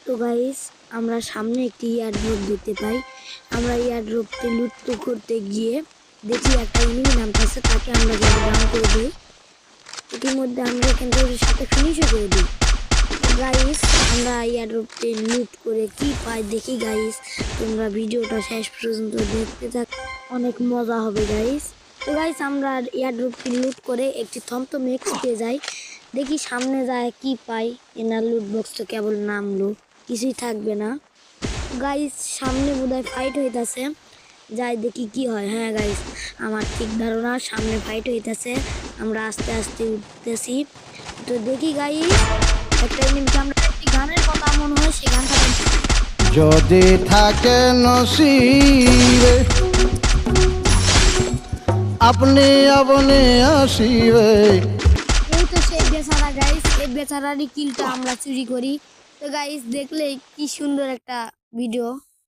তো গাইস আমরা সামনে একটি এয়ারড্রপ দেখতে পাই। আমরা এয়ারড্রপটি লুট করতে গিয়ে দেখি একটা এনিমি নামতেছে, তাকে আমরা ডাউন করে দিই। ইতিমধ্যে আমরা কিন্তু ওর সাথে ফিনিশও করে দিই। গাইস আমরা এয়ারড্রপটি লুট করে কি পাই দেখি গাইস, তোমরা ভিডিওটা শেষ পর্যন্ত দেখতে থাক, অনেক মজা হবে গাইস। তো গাইস আমরা এয়ারড্রপটি লুট করে একটি থমথম এক্স পেয়ে যাই। দেখি সামনে যায় কি পাই। এনার লুট বক্স তো কেবল নামলো, কিছুই থাকবে না। গাইস সামনে বোধহয় ফাইট হইতাছে, যাই দেখি কি হয়। হ্যাঁ গাইস আমার ঠিক ধারণা সামনে ফাইট হইতাছে, আমরা আস্তে আস্তে উঠতেছি। তো দেখি গাইস একটা এনিমিকে আমরা একটি গানের কথা মনে হয় সেই গানটা যদি থাকে নসিবে আপনি আপনি আসিবে। এই তো সেই বেচারা গাইস, এই বেচারারই কিলটা আমরা চুরি করি। তো গাইস দেখলে কি সুন্দর একটা ভিডিও।